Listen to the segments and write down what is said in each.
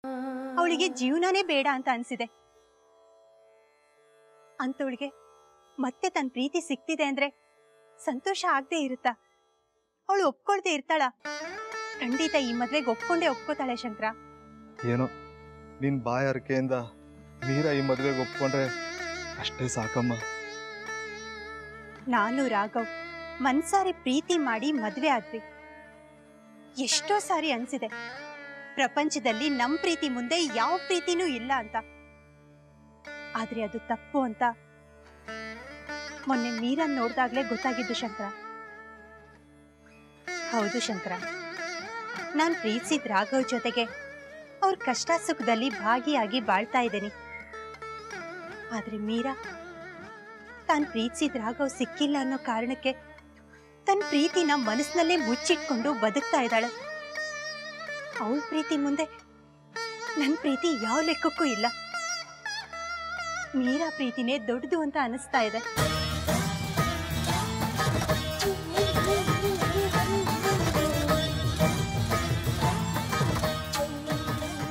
ಅವಳಿಗೆ ಜೀವನನೇ ಬೇಡ ಅಂತ ಅನ್ಸಿದೆ. ಅಂತವಳಿಗೆ ಮತ್ತೆ ತನ್ನ ಪ್ರೀತಿ ಸಿಕ್ತಿದೆ ಅಂದ್ರೆ ಸಂತೋಷ ಆಗದೆ ಇರುತ್ತಾ? ಅವಳು ಒಪ್ಕೊಳ್ದೆ ಇರ್ತಾಳ? ಖಂಡಿತ ಈ ಮದ್ವೆಗೆ ಒಪ್ಕೋತಾಳೆ ಶಂಕರ. ಏನೋ ನಿನ್ ಬಾಯಾರಿಕೆಯಿಂದ ಮೀರಾ ಈ ಮದ್ವೆಗೆ ಒಪ್ಕೊಂಡ್ರೆ ಅಷ್ಟೇ ಸಾಕಮ್ಮ. ನಾನು ರಾಘವ್ ಮನ್ಸಾರಿ ಪ್ರೀತಿ ಮಾಡಿ ಮದ್ವೆ ಆದ್ವಿ. ಎಷ್ಟೋ ಸಾರಿ ಅನ್ಸಿದೆ ಪ್ರಪಂಚದಲ್ಲಿ ನಮ್ ಪ್ರೀತಿ ಮುಂದೆ ಯಾವ ಪ್ರೀತಿನೂ ಇಲ್ಲ ಅಂತ. ಆದ್ರೆ ಅದು ತಪ್ಪು ಅಂತ ಮೊನ್ನೆ ಮೀರನ್ ನೋಡ್ದಾಗ್ಲೇ ಗೊತ್ತಾಗಿದ್ದು ಶಂಕರ. ಹೌದು ಶಂಕರ, ನಾನ್ ಪ್ರೀತಿಸಿದ ರಾಘವ್ ಜೊತೆಗೆ ಅವ್ರ ಕಷ್ಟ ಸುಖದಲ್ಲಿ ಭಾಗಿಯಾಗಿ ಬಾಳ್ತಾ ಇದ್ದೇನೆ. ಆದ್ರೆ ಮೀರಾ ತಾನ್ ಪ್ರೀತಿಸಿದ ರಾಘವ್ ಸಿಕ್ಕಿಲ್ಲ ಅನ್ನೋ ಕಾರಣಕ್ಕೆ ತನ್ನ ಪ್ರೀತಿನ ಮನಸ್ಸಿನಲ್ಲೇ ಮುಚ್ಚಿಟ್ಕೊಂಡು ಬದುಕ್ತಾ ಇದ್ದಾಳೆ. ಅವಳ ಪ್ರೀತಿ ಮುಂದೆ ನನ್ನ ಪ್ರೀತಿ ಯಾವ ಲೆಕ್ಕಕ್ಕೂ ಇಲ್ಲ. ಮೀರಾ ಪ್ರೀತಿನೇ ದೊಡ್ಡದು ಅಂತ ಅನಿಸ್ತಾ ಇದೆ.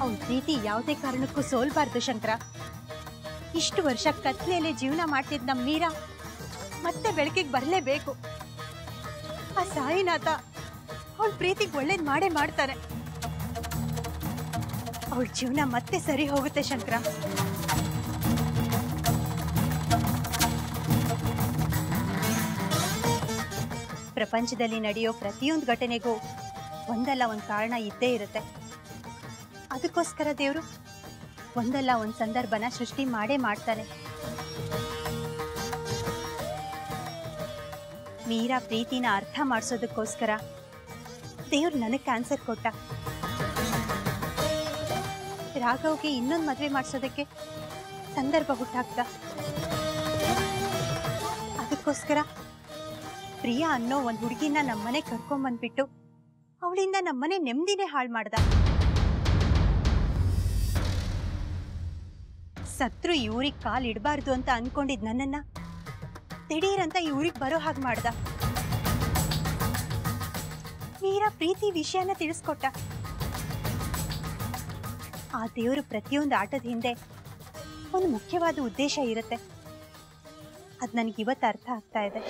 ಅವಳ ಪ್ರೀತಿ ಯಾವುದೇ ಕಾರಣಕ್ಕೂ ಸೋಲ್ಬಾರ್ದು ಶಂಕರ. ಇಷ್ಟು ವರ್ಷ ಕತ್ಲೆಯಲ್ಲಿ ಜೀವನ ಮಾಡ್ತಿದ್ದ ನಮ್ಮ ಮೀರಾ ಮತ್ತೆ ಬೆಳಕಿಗೆ ಬರಲೇಬೇಕು. ಆ ಸಾಯಿನಾಥ ಅವಳ ಪ್ರೀತಿಗೆ ಒಳ್ಳೇದ್ ಮಾಡೇ ಮಾಡ್ತಾರೆ. ಅವಳ ಜೀವನ ಮತ್ತೆ ಸರಿ ಹೋಗುತ್ತೆ ಶಂಕರ. ಪ್ರಪಂಚದಲ್ಲಿ ನಡೆಯೋ ಪ್ರತಿಯೊಂದು ಘಟನೆಗೂ ಒಂದಲ್ಲ ಒಂದು ಕಾರಣ ಇದ್ದೇ ಇರುತ್ತೆ. ಅದಕ್ಕೋಸ್ಕರ ದೇವರು ಒಂದಲ್ಲ ಒಂದು ಸಂದರ್ಭನ ಸೃಷ್ಟಿ ಮಾಡೇ ಮಾಡ್ತಾನೆ. ಮೀರಾ ಪ್ರೀತಿನ ಅರ್ಥ ಮಾಡಿಸೋದಕ್ಕೋಸ್ಕರ ದೇವ್ರು ನನಗೆ ಕ್ಯಾನ್ಸರ್ ಕೊಟ್ಟ. ರಾಘವ್ಗೆ ಇನ್ನೊಂದು ಮದುವೆ ಮಾಡಿಸೋದಕ್ಕೆ ಸಂದರ್ಭ ಹುಟ್ಟಾಕ್ತ. ಅದಕ್ಕೋಸ್ಕರ ಪ್ರಿಯಾ ಅನ್ನೋ ಒಂದು ಹುಡುಗಿನ ನಮ್ಮನೆ ಕರ್ಕೊಂಡ್ಬಂದ್ಬಿಟ್ಟು ಅವಳಿಂದ ನಮ್ಮನೆ ನೆಮ್ಮದಿನೇ ಹಾಳು ಮಾಡ್ದ. ಸತ್ರು ಈ ಊರಿಗೆ ಕಾಲ್ ಇಡಬಾರ್ದು ಅಂತ ಅನ್ಕೊಂಡಿದ್ ನನ್ನನ್ನ ದಿಢೀರಂತ ಈ ಊರಿಗೆ ಬರೋ ಹಾಗೆ ಮಾಡ್ದ. ಮೀರಾ ಪ್ರೀತಿ ವಿಷಯನ ತಿಳಿಸ್ಕೊಟ್ಟ. ಆ ದೇವರು ಪ್ರತಿಯೊಂದು ಆಟದ ಹಿಂದೆ ಒಂದು ಮುಖ್ಯವಾದ ಉದ್ದೇಶ ಇರುತ್ತೆ. ಅದ್ ನನಗೆ ಇವತ್ತು ಅರ್ಥ ಆಗ್ತಾ ಇದೆ.